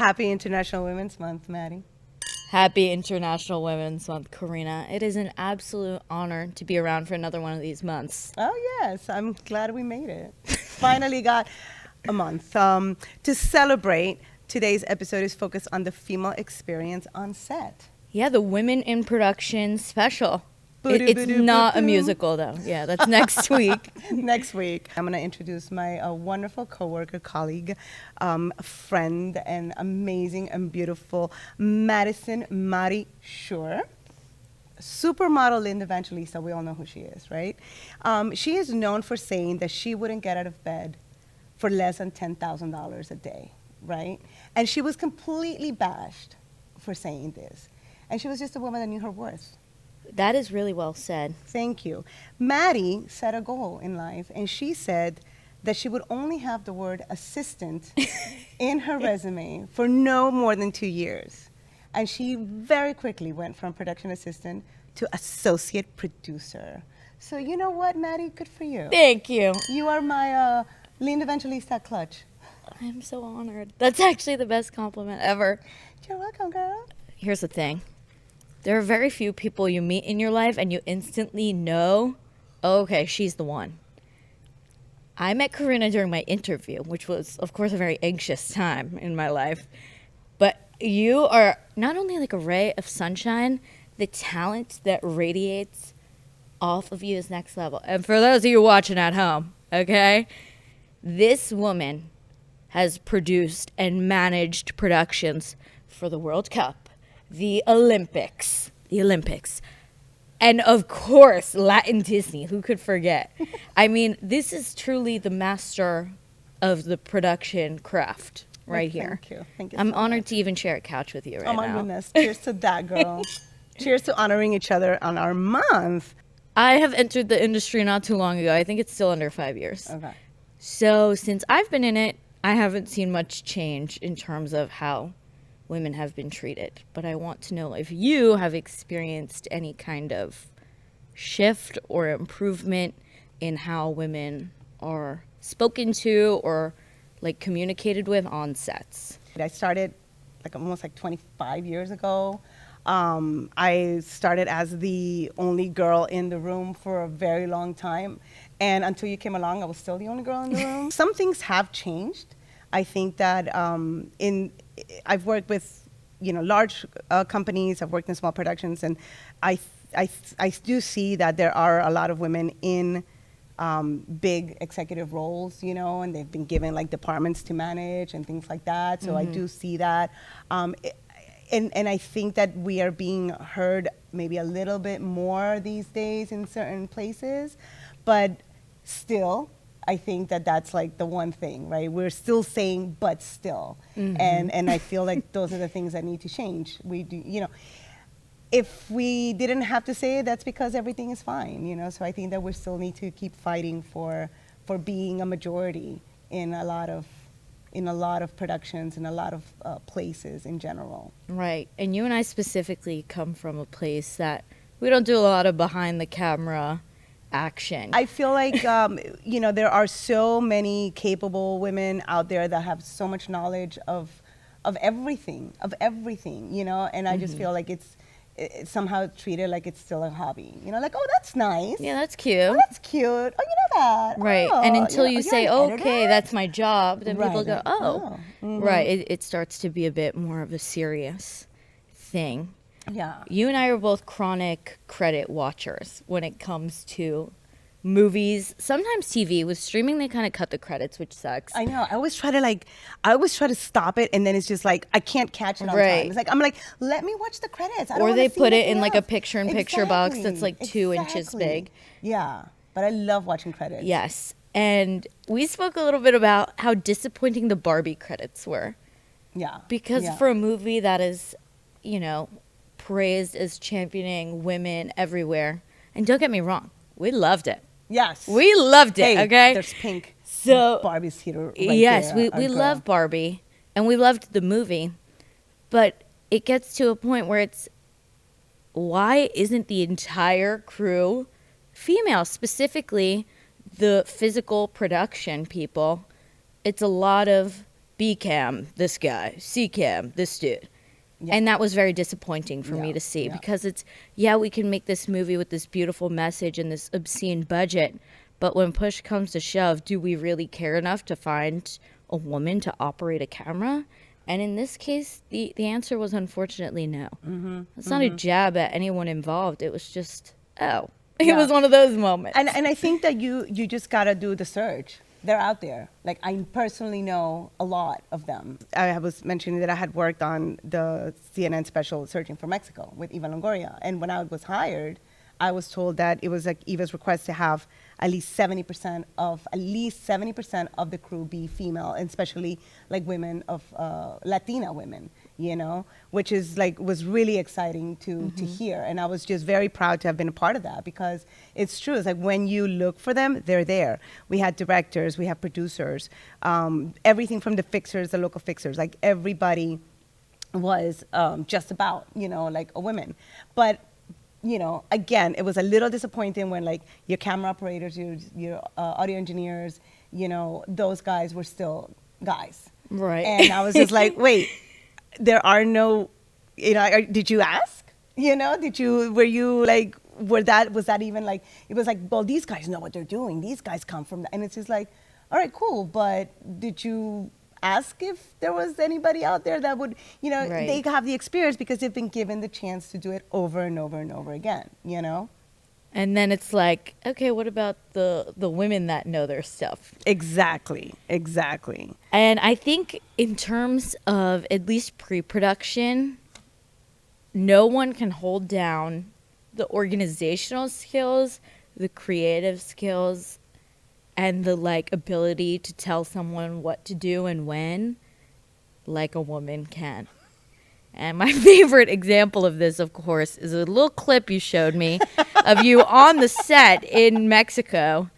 Happy International Women's Month, Maddie. Happy International Women's Month, Karina. It is an absolute honor to be around for another one of these months. Oh, yes. I'm glad we made it. Finally got a month. To celebrate, today's episode is focused on the female experience on set. Yeah, the Women in Production special. Boo-doo, It's boo-doo, not a boo-doo. musical, though. Yeah, that's next week. Next week, I'm going to introduce my wonderful coworker, colleague, friend, and amazing and beautiful Madison Schurr. Supermodel Linda Evangelista, we all know who she is, right? She is known for saying that she wouldn't get out of bed for less than $10,000 a day, right? And she was completely bashed for saying this. And she was just a woman that knew her worth. That is really well said. Thank you. Maddie set a goal in life, and she said that she would only have the word assistant in her resume for no more than 2 years. And she very quickly went from production assistant to associate producer. So you know what, Maddie? Good for you. Thank you. You are my Linda Evangelista clutch. I'm so honored. That's actually the best compliment ever. You're welcome, girl. Here's the thing. There are very few people you meet in your life and you instantly know, oh, okay, she's the one. I met Karina during my interview, which was, of course, a very anxious time in my life. But you are not only like a ray of sunshine, the talent that radiates off of you is next level. And for those of you watching at home, okay, this woman has produced and managed productions for the World Cup, the Olympics, and of course, Latin Disney. Who could forget? I mean, this is truly the master of the production craft right here. Thank you. Thank you. I'm so honored much. to even share a couch with you right Oh my now. goodness. Cheers to that, girl. Cheers to honoring each other on our month. I have entered the industry not too long ago. I think it's still under 5 years. Okay. So since I've been in it, I haven't seen much change in terms of how women have been treated. But I want to know if you have experienced any kind of shift or improvement in how women are spoken to or like communicated with on sets. I started almost 25 years ago. I started as the only girl in the room for a very long time. And until you came along, I was still the only girl in the room. Some things have changed. I think that I've worked with, large companies. I've worked in small productions, and I do see that there are a lot of women in big executive roles, and they've been given departments to manage and things like that. So I do see that. And I think that we are being heard maybe a little bit more these days in certain places, but still, I think that that's the one thing, right? We're still saying, but still. And I feel like those are the things that need to change. We do, if we didn't have to say it, that's because everything is fine, So I think that we still need to keep fighting for being a majority in a lot of productions, in a lot of places in general. Right. And you and I specifically come from a place that we don't do a lot of behind the camera action. I feel like, there are so many capable women out there that have so much knowledge of everything, and I just feel like it's somehow treated like it's still a hobby, oh, that's nice. Yeah, that's cute. Oh, that's cute. Oh, you know that. Right. Oh, And until you you're say, an okay, editor? that's my job, then people Right. go, oh. Mhm. Right. It starts to be a bit more of a serious thing. Yeah. You and I are both chronic credit watchers when it comes to movies, sometimes TV. With streaming, they kind of cut the credits, which sucks. I know. I always try to stop it, and then it's just I can't catch it on Right. time. It's I'm let me watch the credits. I don't Or wanna they see put it anything in a else. picture-in-picture box that's Exactly. 2 inches Exactly. big. Yeah, but I love watching credits. Yes. And we spoke a little bit about how disappointing the Barbie credits were. Yeah. Because yeah. for a movie that is, praised as championing women everywhere, and don't get me wrong, we loved it. Yes. We loved it, Hey, okay? There's pink. So Barbie's here. Right yes, there, we girl. love Barbie, and we loved the movie, but it gets to a point where it's, why isn't the entire crew female, specifically the physical production people? It's a lot of B cam, this guy, C cam, this dude. Yeah. And that was very disappointing for me to see because it's, we can make this movie with this beautiful message and this obscene budget, but when push comes to shove, do we really care enough to find a woman to operate a camera? And in this case, the answer was unfortunately no. It's not a jab at anyone involved. It was just, it was one of those moments. And I think that you just gotta do the search. They're out there. Like, I personally know a lot of them. I was mentioning that I had worked on the CNN special Searching for Mexico with Eva Longoria. And when I was hired, I was told that it was like Eva's request to have at least 70% of the crew be female, and especially like women of Latina women, you know, which is like was really exciting to hear. And I was just very proud to have been a part of that, because it's true. It's like when you look for them, they're there. We had directors, we have producers, everything from the fixers, the local fixers, like everybody was just about, you know, like a woman. But you know, again, it was a little disappointing when like your camera operators, your audio engineers, you know, those guys were still guys. Right. And I was just like, wait, there are no, you know, did you ask? You know, was that even like, it was like, well, these guys know what they're doing. These guys come from, and it's just like, all right, cool. But did you ask if there was anybody out there that would, you know, they have the experience because they've been given the chance to do it over and over and over again, you know? And then it's like, okay, what about the women that know their stuff? Exactly. And I think in terms of at least pre-production, no one can hold down the organizational skills, the creative skills, and the like ability to tell someone what to do and when, like a woman can. And my favorite example of this, of course, is a little clip you showed me of you on the set in Mexico,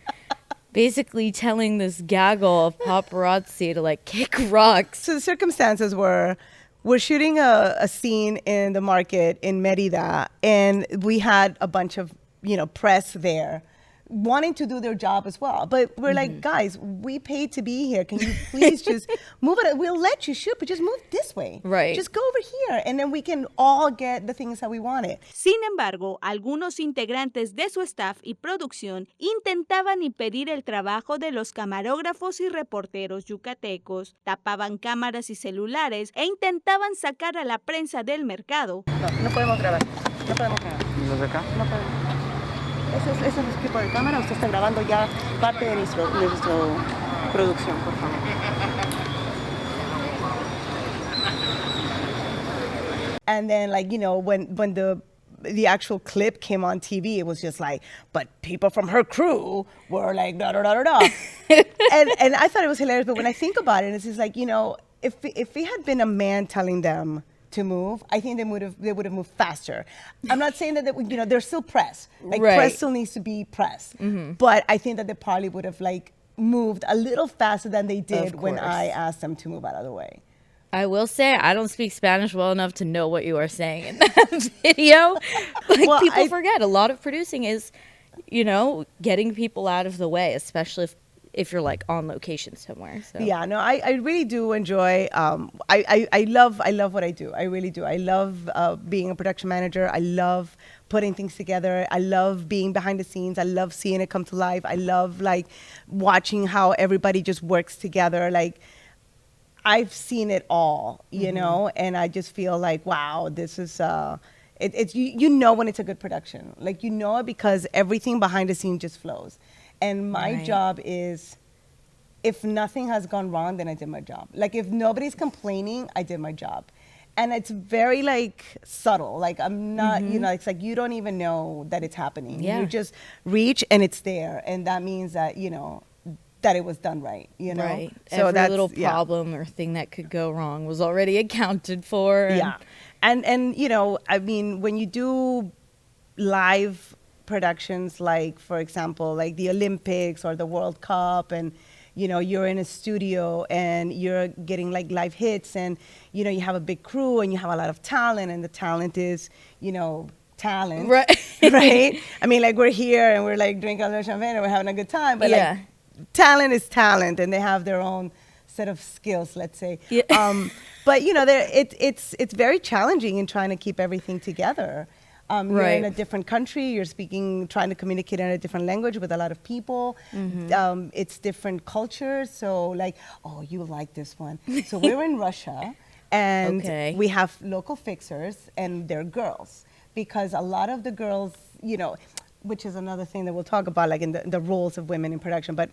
basically telling this gaggle of paparazzi to like kick rocks. So the circumstances were, we're shooting a scene in the market in Merida, and we had a bunch of, you know, press there wanting to do their job as well. But we're like, guys, we paid to be here. Can you please just move it? We'll let you shoot, but just move this way. Right. Just go over here, and then we can all get the things that we wanted. Sin embargo, algunos integrantes de su staff y producción intentaban impedir el trabajo de los camarógrafos y reporteros yucatecos, tapaban cámaras y celulares e intentaban sacar a la prensa del mercado. No podemos grabar. ¿Los de acá? No podemos. Ese es el equipo de cámara. Usted está grabando ya parte de nuestra producción, por favor. And then, like, you know, when the actual clip came on TV, it was just like, but people from her crew were like, da da da da da. and I thought it was hilarious. But when I think about it, it's just like, you know, if it had been a man telling them to move, I think they would have moved faster. I'm not saying that you know, they're still press. Like press still needs to be press. But I think that they probably would have like moved a little faster than they did when I asked them to move out of the way. I will say I don't speak Spanish well enough to know what you are saying in that video. Like, well, people forget a lot of producing is, you know, getting people out of the way, especially if you're like on location somewhere. So. Yeah, no, I really do enjoy, I love what I do. I really do. I love being a production manager. I love putting things together. I love being behind the scenes. I love seeing it come to life. I love like watching how everybody just works together. Like, I've seen it all, you know, and I just feel like, wow, this is, it's you know when it's a good production. Like, you know it because everything behind the scenes just flows. And my job is, if nothing has gone wrong, then I did my job. Like, if nobody's complaining, I did my job. And it's very, like, subtle. Like, I'm not, you know, it's like you don't even know that it's happening. Yeah. You just reach and it's there. And that means that, you know, that it was done right, you know? Right. So every little problem or thing that could go wrong was already accounted for. Yeah. And you know, I mean, when you do live productions, like, for example, like the Olympics or the World Cup, and, you know, you're in a studio and you're getting like live hits, and, you know, you have a big crew and you have a lot of talent, and the talent is, you know, talent. Right. Right? I mean, like, we're here and we're like drinking a little champagne and we're having a good time, but like, talent is talent, and they have their own set of skills, let's say. Yeah. But you know, it's very challenging in trying to keep everything together. You're in Right. a different country. You're trying to communicate in a different language with a lot of people. It's different cultures. So like, oh, you like this one. So we're in Russia, and Okay. we have local fixers, and they're girls, because a lot of the girls, you know, which is another thing that we'll talk about, like in the roles of women in production. But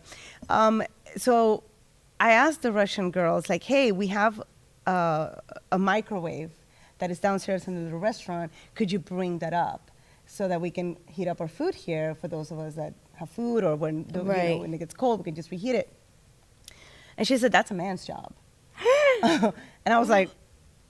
so I asked the Russian girls, like, hey, we have a microwave that is downstairs in the restaurant. Could you bring that up so that we can heat up our food here for those of us that have food, or when you know, Right. when it gets cold, we can just reheat it. And she said, that's a man's job. And I was like,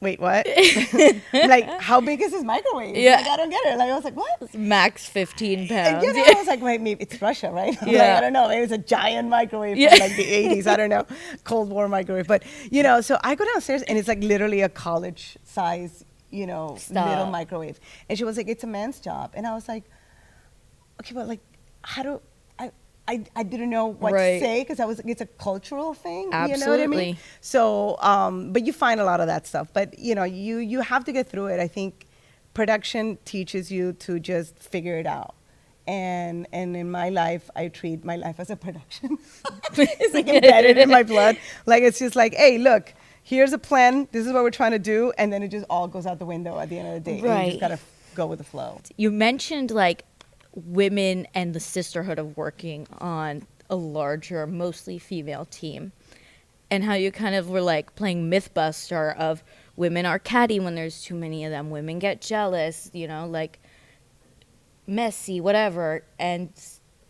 wait, what? I'm like, how big is this microwave? Yeah. Like, I don't get it. Like, I was like, what? Max 15 And, pounds. you know, I was like, wait, maybe it's Russia, right? I'm like, Yeah. I don't know. Maybe it's a giant microwave Yeah. from like the 80s. I don't know. Cold War microwave. But, you know, so I go downstairs and it's like literally a college size, you know, Stop. little microwave. And she was like, it's a man's job. And I was like, okay, but like, how do I didn't know what Right. to say, because I was like, it's a cultural thing. You know what I Absolutely. mean? So, but you find a lot of that stuff. But, you know, you have to get through it. I think production teaches you to just figure it out. And in my life, I treat my life as a production. It's like embedded in my blood. Like, it's just like, hey, look, here's a plan. This is what we're trying to do. And then it just all goes out the window at the end of the day. And you Right. just got to go with the flow. You mentioned like women and the sisterhood of working on a larger, mostly female team, and how you kind of were like playing Mythbuster of women are catty when there's too many of them, women get jealous, you know, like messy, whatever, and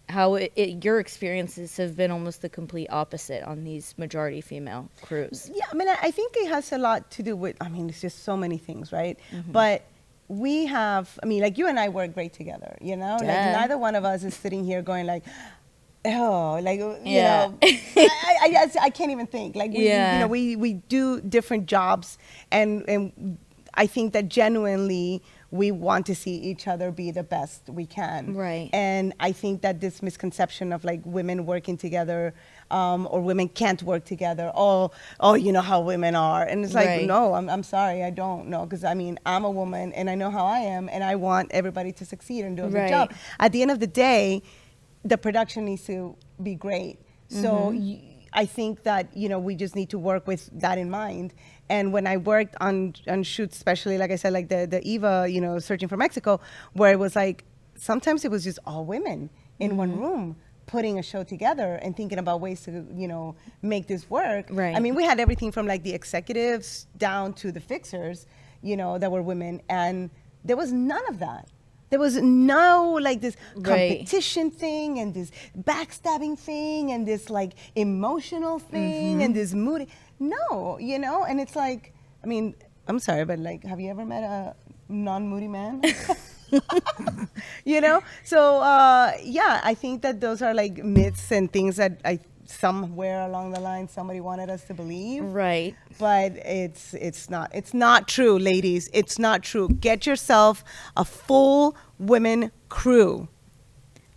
how your experiences have been almost the complete opposite on these majority female crews. Yeah, I mean, I think it has a lot to do with, I mean, it's just so many things, right? But we have, I mean, like you and I work great together, you know? Yeah. Like neither one of us is sitting here going like, oh, like, you Yeah. know, I can't even think. Like, we, Yeah. you know, we do different jobs, and I think that genuinely we want to see each other be the best we can. Right. And I think that this misconception of like women working together, or women can't work together. Oh, you know how women are. And it's like, Right. no, I'm sorry, I don't know. Because I mean, I'm a woman and I know how I am, and I want everybody to succeed and do a good Right. job. At the end of the day, the production needs to be great. So I think that, you know, we just need to work with that in mind. And when I worked on shoots, especially, like I said, like the Eva, you know, Searching for Mexico, where it was like, sometimes it was just all women in one room putting a show together and thinking about ways to, you know, make this work. Right. I mean, we had everything from like the executives down to the fixers, you know, that were women. And there was none of that. There was no like this Right. competition thing and this backstabbing thing and this like emotional thing and this moody. No, you know, and it's like, I mean, I'm sorry, but like, have you ever met a non-moody man? You know? So, yeah, I think that those are like myths and things that somewhere along the line somebody wanted us to believe. Right. But it's not true, ladies. It's not true. Get yourself a full women crew.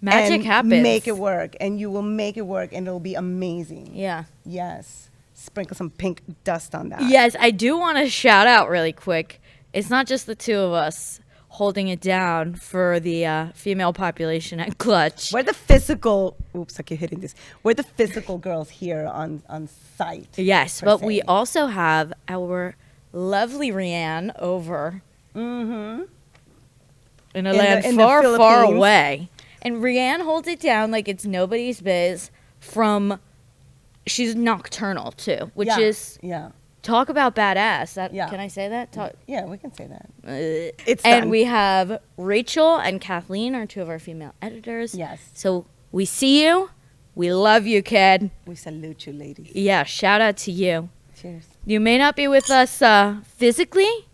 Magic and happens. Make it work, and you will make it work, and it'll be amazing. Yeah. Yes. Sprinkle some pink dust on that. Yes, I do want to shout out really quick. It's not just the two of us holding it down for the female population at Clutch. We're the physical. Oops, I keep hitting this. We're the physical girls here on site. Yes, per but se. we also have our lovely Rianne over Mm-hmm. in a In land the- in the far, far Philippines. away. And Rianne holds it down like it's nobody's biz from, she's nocturnal too, which is, yeah. talk about badass. Yeah. Can I say that? Talk, Yeah, we can say that. it's done. and we have Rachel and Kathleen are two of our female editors. Yes. So we see you. We love you, kid. We salute you, ladies. Yeah, shout out to you. Cheers. You may not be with us physically,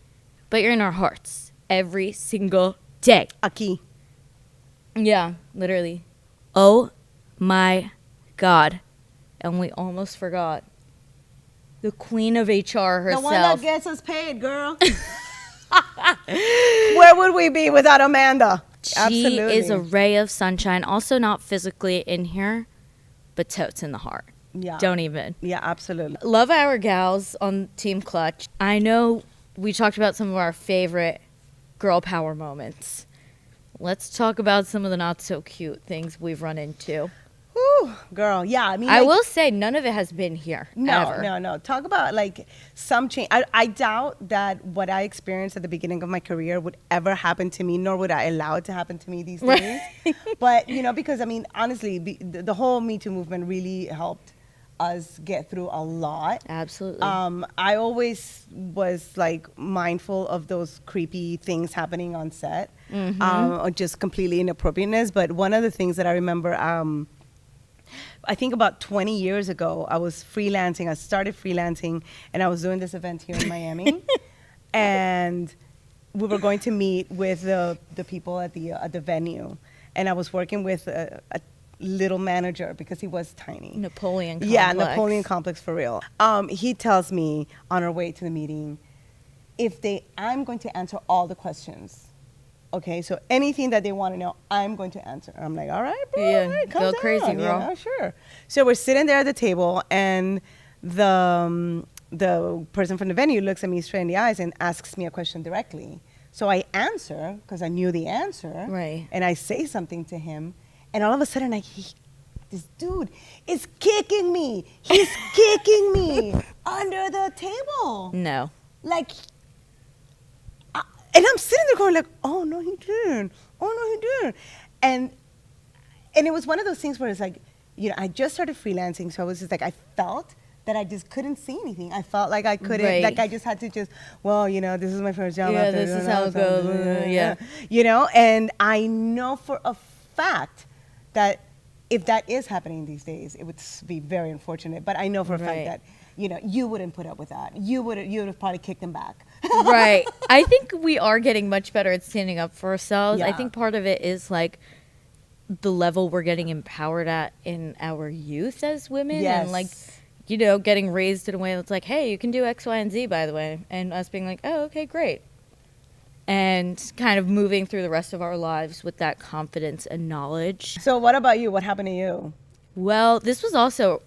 but you're in our hearts every single day. Aquí. Yeah, literally. Oh my God. And we almost forgot. The queen of HR herself. The one that gets us paid, girl. Where would we be without Amanda? She is a ray of sunshine. Also not physically in here, but totes in the heart. Yeah. Don't even. Yeah, absolutely. Love our gals on Team Clutch. I know we talked about some of our favorite girl power moments. Let's talk about some of the not so cute things we've run into. Whew, girl. Yeah, I mean, I like, will say none of it has been here. no, ever. no. Talk about like some change. I doubt that what I experienced at the beginning of my career would ever happen to me, nor would I allow it to happen to me these days. But, because I mean, honestly, the whole Me Too movement really helped us get through a lot. Absolutely. I always was like mindful of those creepy things happening on set, or just completely inappropriateness. But one of the things that I remember, I think about 20 years ago, I was freelancing. I started freelancing, and I was doing this event here in Miami, and we were going to meet with the people at the venue, and I was working with a little manager because he was tiny. Napoleon complex. Yeah, Napoleon complex for real. He tells me on our way to the meeting, I'm going to answer all the questions. Okay, so anything that they want to know, I'm going to answer. I'm like, all right, bro, Yeah, all right, calm go down, crazy, bro. sure. So we're sitting there at the table, and the person from the venue looks at me straight in the eyes and asks me a question directly. So I answer because I knew the answer, Right. and I say something to him, and all of a sudden, this dude is kicking me. He's kicking me under the table. No. Like, and I'm sitting there going like, oh, no, he didn't. Oh, no, he didn't. And it was one of those things where it's like, I just started freelancing, so I was just like, I felt that I just couldn't see anything. I felt like I couldn't, Right. like I just had to just, this is my first job. Yeah, out there, this is how it goes. Yeah. And I know for a fact that if that is happening these days, it would be very unfortunate. But I know for a Right. fact that, you wouldn't put up with that. You would have probably kicked him back. Right. I think we are getting much better at standing up for ourselves. I Yeah. think part of it is like the level we're getting empowered at in our youth as women. Yes. And like, getting raised in a way that's like, hey, you can do X, Y, and Z, by the way. And us being like, oh, okay, great. And kind of moving through the rest of our lives with that confidence and knowledge. So what about you? What happened to you? Well, this was also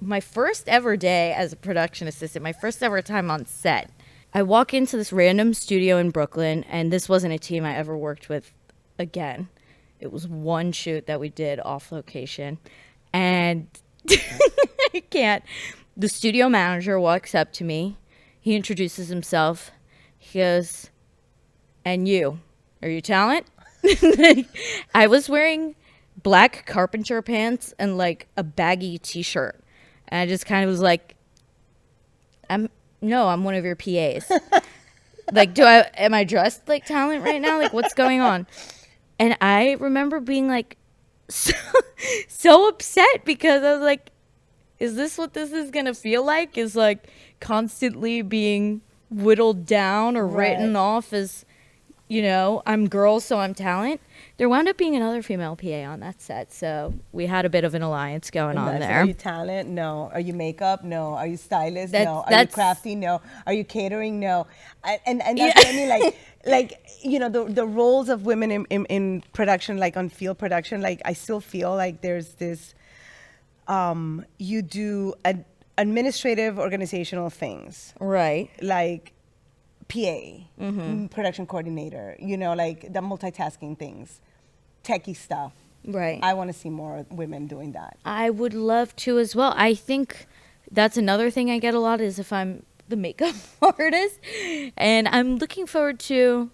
my first ever day as a production assistant, my first ever time on set. I walk into this random studio in Brooklyn, and this wasn't a team I ever worked with again. It was one shoot that we did off location. And I can't. The studio manager walks up to me. He introduces himself. He goes, and you, are you talent? I was wearing black carpenter pants and like a baggy t-shirt. And I just kind of was like, I'm one of your PAs. Like, am I dressed like talent right now? Like, what's going on? And I remember being like so upset because I was like, is this what this is going to feel like? Is like constantly being whittled down or written off as, I'm girl, so I'm talent. There wound up being another female PA on that set, so we had a bit of an alliance going on there. Are you talent? No. Are you makeup? No. Are you stylist? No. Are you That's- crafty? No. Are you catering? No. And that's what I mean, like the roles of women in production, like on field production, like I still feel like there's this, you do administrative organizational things. Right. Like PA, production coordinator, like the multitasking things, techie stuff. Right. I want to see more women doing that. I would love to as well. I think that's another thing I get a lot is if I'm the makeup artist, and I'm looking forward to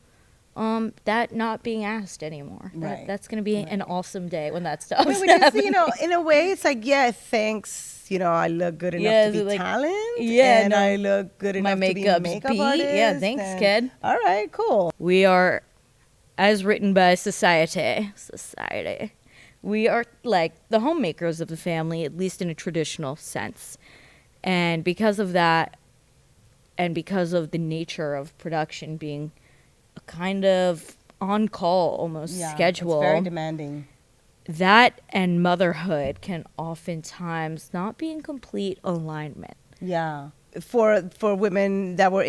that not being asked anymore. Right. That's going to be an awesome day when that stops. Which is, in a way, it's like, yeah, thanks. I look good enough to be talent. Yeah, and I look good enough to be a makeup artist. Yeah, thanks, kid. All right, cool. We are, as written by society, we are like the homemakers of the family, at least in a traditional sense. And because of that, and because of the nature of production being a kind of on-call almost schedule. It's very demanding. That and motherhood can oftentimes not be in complete alignment. Yeah. for women that were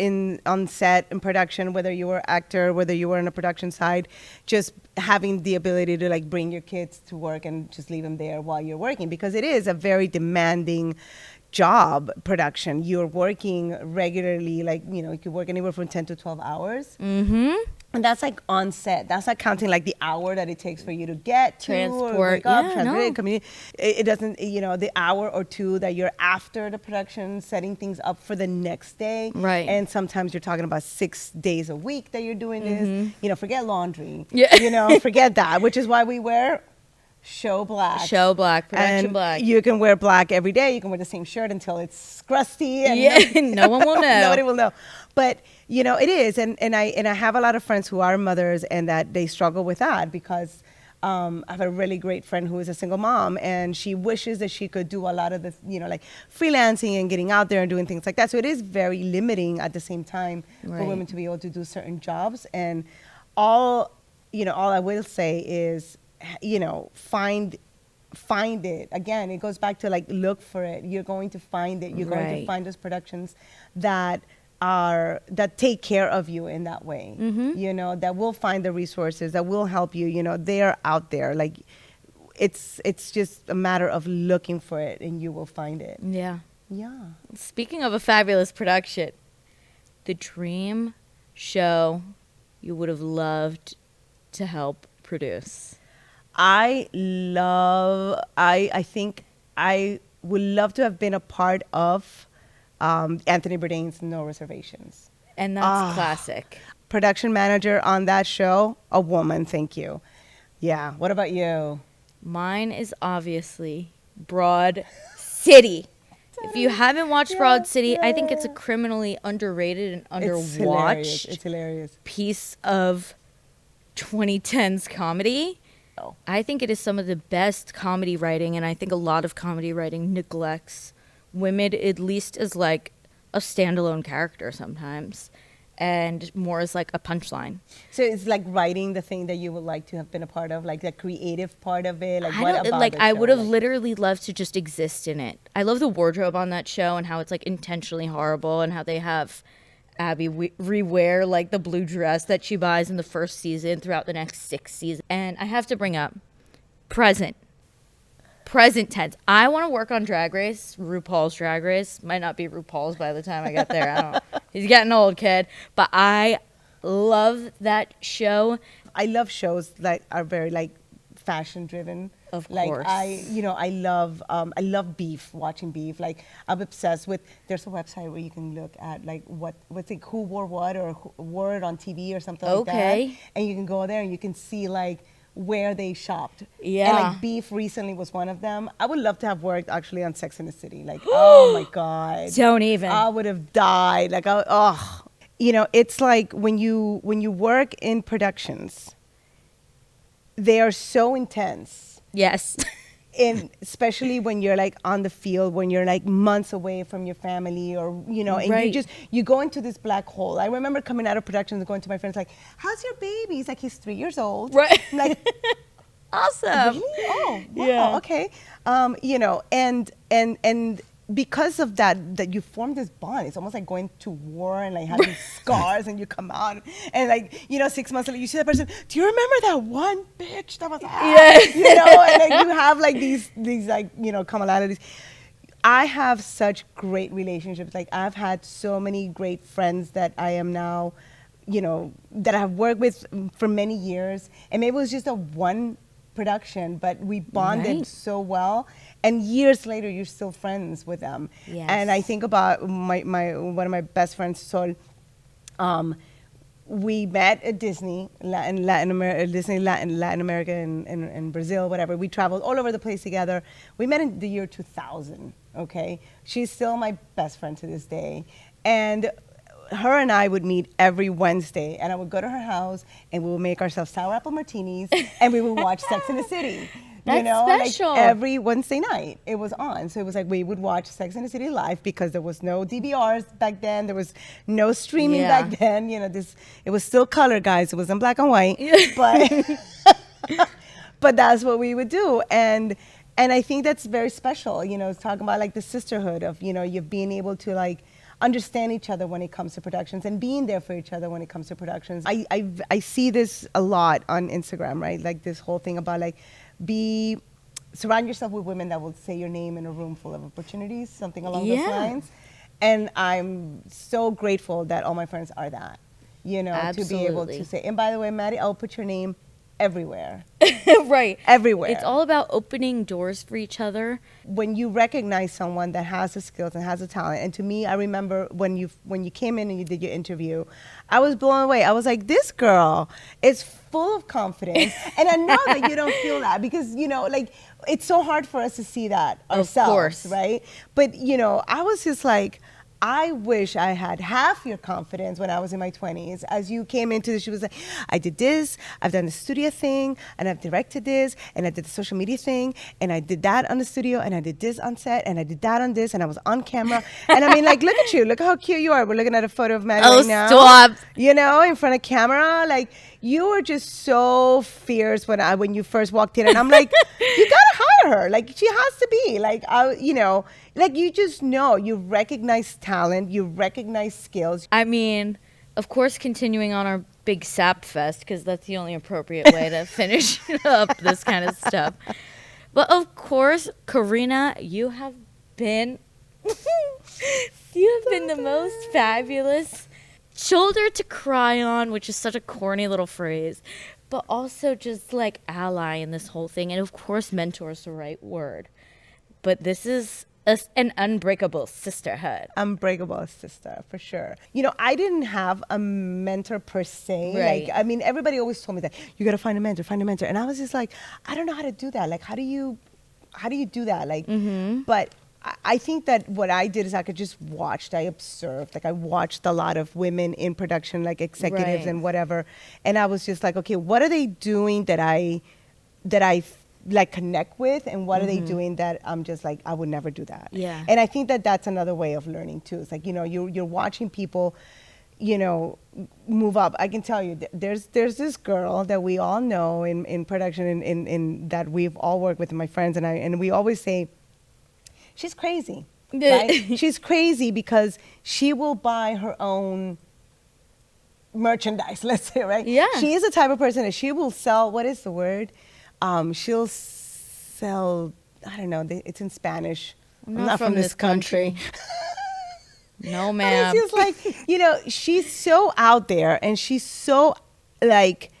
on set in production, whether you were actor, whether you were on a production side, just having the ability to like bring your kids to work and just leave them there while you're working, because it is a very demanding job. Production, you're working regularly, like, you know, you could work anywhere from 10 to 12 hours. And that's like on set. That's not counting like the hour that it takes for you to get to Transport. or wake up, Yeah, transport, no. community. It doesn't, you know, the hour or two that you're after the production, setting things up for the next day. Right. And sometimes you're talking about 6 days a week that you're doing this. You know, forget laundry. Yeah. You know, forget that, which is why we wear show black. Show black, production And black. you can wear black every day. You can wear the same shirt until it's crusty. And Yeah, no one will know. Nobody will know. But you know, it is, and I have a lot of friends who are mothers and that they struggle with that, because I have a really great friend who is a single mom, and she wishes that she could do a lot of the, you know, like freelancing and getting out there and doing things like that. So it is very limiting at the same time for Right. women to be able to do certain jobs. And all I will say is, you know, find it. Again, it goes back to like, look for it. You're going to find it. You're going to Right. find those productions that take care of you in that way. You know, that will find the resources, that will help you. You know, they are out there. Like, it's just a matter of looking for it, and you will find it. Yeah. Yeah. Speaking of a fabulous production, the dream show you would have loved to help produce. I think I would love to have been a part of Anthony Bourdain's No Reservations. And that's classic. Production manager on that show, a woman, thank you. Yeah. What about you? Mine is obviously Broad City. If you haven't watched Broad City, I think it's a criminally underrated and It's hilarious. underwatched It's hilarious. piece of 2010s comedy. I think it is some of the best comedy writing, and I think a lot of comedy writing neglects women at least as like a standalone character sometimes, and more as like a punchline. So it's like writing the thing that you would like to have been a part of, like the creative part of it. Like, I what don't about like. the I show? would have Like, literally loved to just exist in it. I love the wardrobe on that show and how it's like intentionally horrible, and how they have Abby rewear like the blue dress that she buys in the first season throughout the next 6 seasons. And I have to bring up present tense. I want to work on Drag Race, RuPaul's Drag Race. Might not be RuPaul's by the time I get there. I don't know. He's getting old, kid. But I love that show. I love shows that are very like fashion driven. Of like, course. I love Beef, watching Beef. Like, I'm obsessed with, there's a website where you can look at like what's it, who wore what, or who wore it on TV or something like that. Okay. And you can go there and you can see like where they shopped. Yeah. And like Beef recently was one of them. I would love to have worked actually on Sex and the City. Like, oh my God. Don't even. I would have died. Like, you know, it's like when you work in productions, they are so intense. Yes. And especially when you're like on the field, when you're like months away from your family, or, you know, and Right. you go into this black hole. I remember coming out of productions and going to my friends like, how's your baby? He's like, he's 3 years old. Right. I'm like, Awesome. really? Oh, wow. Yeah. Okay. You know, and because of that you form this bond. It's almost like going to war and like having scars, and you come out and like, you know, 6 months later you see that person. Do you remember that one bitch that was? Yeah. You know, and like you have like these like, you know, commonalities. I have such great relationships. Like, I've had so many great friends that I am now, you know, that I have worked with for many years, and maybe it was just a one production, but we bonded Right. so well, and years later you're still friends with them. Yes. And I think about my one of my best friends, Sol. We met at Disney, Latin America, and Brazil, whatever. We traveled all over the place together. We met in the year 2000. Okay, she's still my best friend to this day, and her and I would meet every Wednesday, and I would go to her house, and we would make ourselves sour apple martinis, and we would watch Sex and the City. You That's know, special. like every Wednesday night it was on. So it was like we would watch Sex and the City live, because there was no DVRs back then. There was no streaming Yeah. back then. You know, it was still color, guys. It wasn't black and white. But but that's what we would do. And I think that's very special. You know, it's talking about like the sisterhood of, you know, you being able to like understand each other when it comes to productions and being there for each other when it comes to productions. I see this a lot on Instagram, right? Like this whole thing about like surround yourself with women that will say your name in a room full of opportunities, something along those lines. And I'm so grateful that all my friends are that, you know, to be able to say, and by the way, Maddie, I'll put your name everywhere. Right. Everywhere. It's all about opening doors for each other. When you recognize someone that has the skills and has the talent, and to me, I remember when you came in and you did your interview, I was blown away. I was like, this girl is full of confidence. And I know that you don't feel that because, you know, like, it's so hard for us to see that ourselves, of course. Right? But, you know, I was just like, I wish I had half your confidence when I was in my 20s. As you came into this, she was like, I did this, I've done the studio thing, and I've directed this, and I did the social media thing, and I did that on the studio, and I did this on set, and I did that on this, and I was on camera. And I mean, like, look at you, look how cute you are. We're looking at a photo of Maddie right now. Stop. You know, in front of camera. Like, you were just so fierce when you first walked in, and I'm like, you gotta hire her. Like, she has to be. Like, you know, like, you just know, you recognize talent, you recognize skills. I mean, of course, continuing on our big sap fest, because that's the only appropriate way to finish up this kind of stuff. But of course, Karina, you have been the most fabulous shoulder to cry on, which is such a corny little phrase, but also just like ally in this whole thing. And of course, mentor is the right word. But this is an unbreakable sisterhood. Unbreakable sister, for sure. You know, I didn't have a mentor per se. Right. Like, I mean, everybody always told me that you got to find a mentor, find a mentor. And I was just like, I don't know how to do that. Like, how do you do that? Like, but I think that what I did is I observed. Like, I watched a lot of women in production, like executives and whatever. And I was just like, okay, what are they doing that I like connect with, and what are they doing that I'm just like, I would never do that. Yeah. And I think that that's another way of learning too. It's like, you know, you're watching people, you know, move up. I can tell you, there's this girl that we all know in production, in that we've all worked with, my friends and I, and we always say, she's crazy. Right? She's crazy because she will buy her own merchandise, let's say, right? Yeah. She is the type of person that she will sell, what is the word? She'll sell, I don't know, it's in Spanish. I'm not from this country. No, ma'am. It's just like, you know, she's so out there and she's so, like,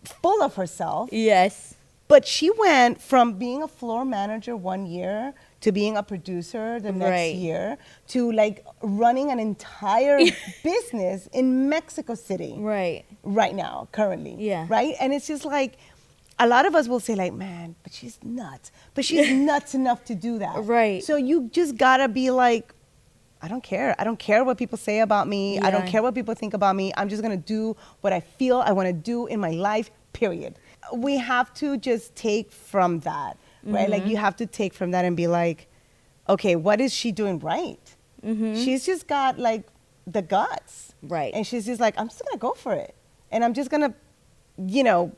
full of herself. Yes. But she went from being a floor manager one year to being a producer the next year to, like, running an entire business in Mexico City. Right now, currently. Yeah. Right? And it's just like, a lot of us will say, like, man, but she's nuts. But she's nuts enough to do that. Right. So you just gotta be like, I don't care. I don't care what people say about me. I don't care what people think about me. I'm just gonna do what I feel I wanna do in my life, period. We have to just take from that, right? Like, you have to take from that and be like, okay, what is she doing right? She's just got, like, the guts. Right. And she's just like, I'm just gonna go for it. And I'm just gonna, you know,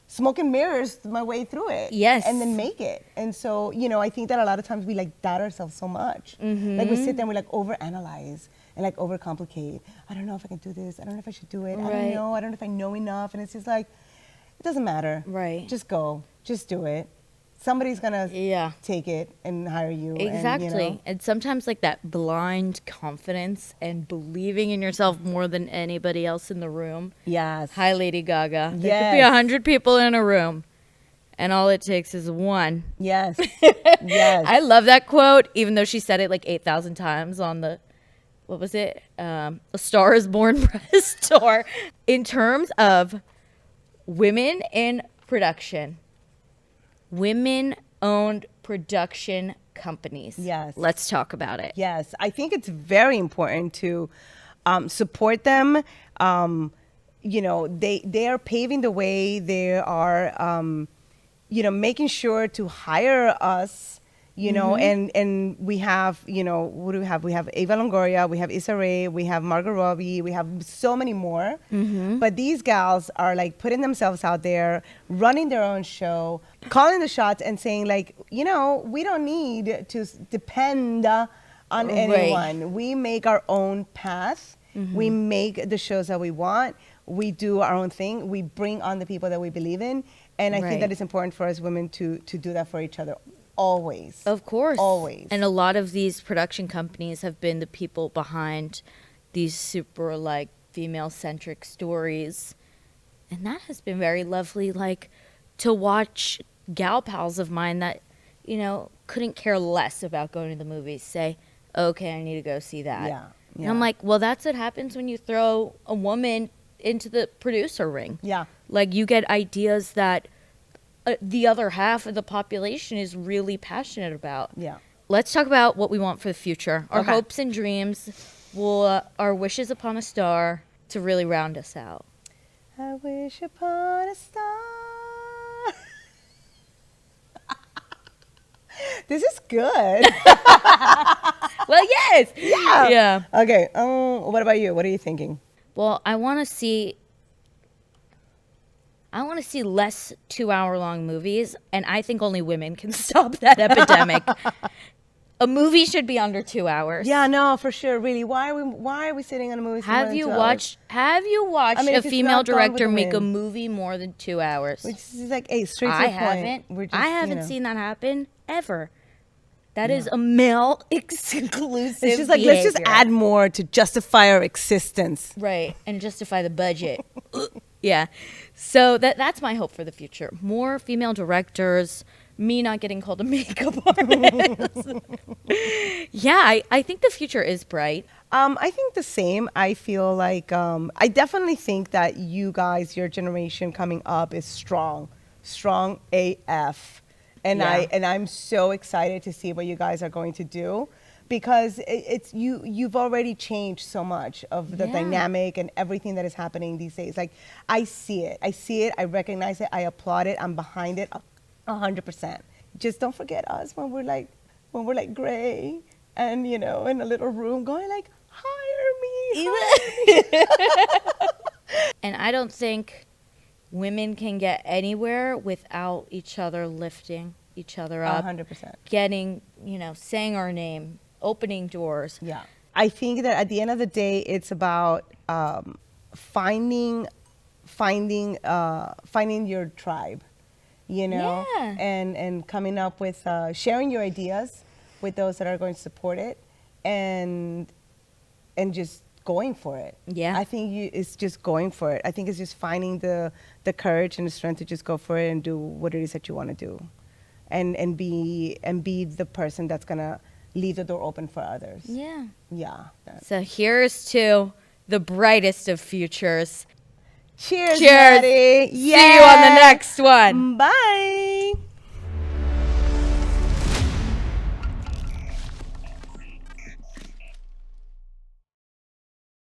smoke and mirrors my way through it. Yes. And then make it. And so, you know, I think that a lot of times we, like, doubt ourselves so much. Like, we sit there and we, like, overanalyze and, like, overcomplicate. I don't know if I can do this. I don't know if I should do it. I don't know. I don't know if I know enough. And it's just like, it doesn't matter. Right. Just go. Just do it. Somebody's gonna take it and hire you. Exactly. And, you know. And sometimes, like, that blind confidence and believing in yourself more than anybody else in the room. Yes. Hi, Lady Gaga. There could be 100 people in a room, and all it takes is one. Yes. Yes. I love that quote, even though she said it like 8,000 times on the, what was it? A Star is Born press tour. In terms of women in production, women-owned production companies. Yes. Let's talk about it. Yes, I think it's very important to support them. You know, they are paving the way. They are, you know, making sure to hire us. You know, and we have, you know, what do we have? We have Eva Longoria, we have Issa Rae, we have Margot Robbie, we have so many more. But these gals are, like, putting themselves out there, running their own show, calling the shots and saying, like, you know, we don't need to depend on Right. anyone. We make our own path. Mm-hmm. We make the shows that we want. We do our own thing. We bring on the people that we believe in. And I think Right. that it's important for us women to do that for each other. Always. Of course. Always. And a lot of these production companies have been the people behind these super like female centric stories. And that has been very lovely, like to watch gal pals of mine that, you know, couldn't care less about going to the movies say, okay, I need to go see that. Yeah. And I'm like, well, that's what happens when you throw a woman into the producer ring. Yeah. Like you get ideas that the other half of the population is really passionate about. Yeah. Let's talk about what we want for the future. Our Okay. hopes and dreams, our wishes upon a star to really round us out. I wish upon a star. This is good. Well, yes. Yeah. Yeah. Okay. What about you? What are you thinking? Well, I want to see less 2-hour-long movies, and I think only women can stop that epidemic. A movie should be under 2 hours. Yeah, no, for sure. Really, why are we sitting on a movie? For more Have than you 2 hours? watched I mean, a if it's femel not Gone with director the make a Wind. movie more than 2 hours? Which is like, hey, straight to I the point. haven't. We're just, I you haven't know. seen that happen ever. That is a male exclusive. It's just like, let's just behavior. add more to justify our existence. Right, and justify the budget. Yeah. So that's my hope for the future. More female directors, me not getting called a makeup artist. Yeah, I think the future is bright. I think the same. I feel like I definitely think that you guys, your generation coming up, is strong AF, and Yeah. I'm so excited to see what you guys are going to do, because you've already changed so much of the Yeah. dynamic and everything that is happening these days. Like I see it, I recognize it, I applaud it, I'm behind it 100%. Just don't forget us when we're like gray and in a little room going like, hire me. And I don't think women can get anywhere without each other lifting each other up, 100%. getting, saying our name, opening doors. Yeah. I think that at the end of the day, it's about finding your tribe, Yeah. and coming up with sharing your ideas with those that are going to support it, and just going for it. Yeah. I think it's just going for it. I think it's just finding the courage and the strength to just go for it and do what it is that you want to do, and be the person that's gonna leave the door open for others. Yeah. Yeah. So here's to the brightest of futures. Cheers, Cheers. Maddie. See you on the next one. Bye.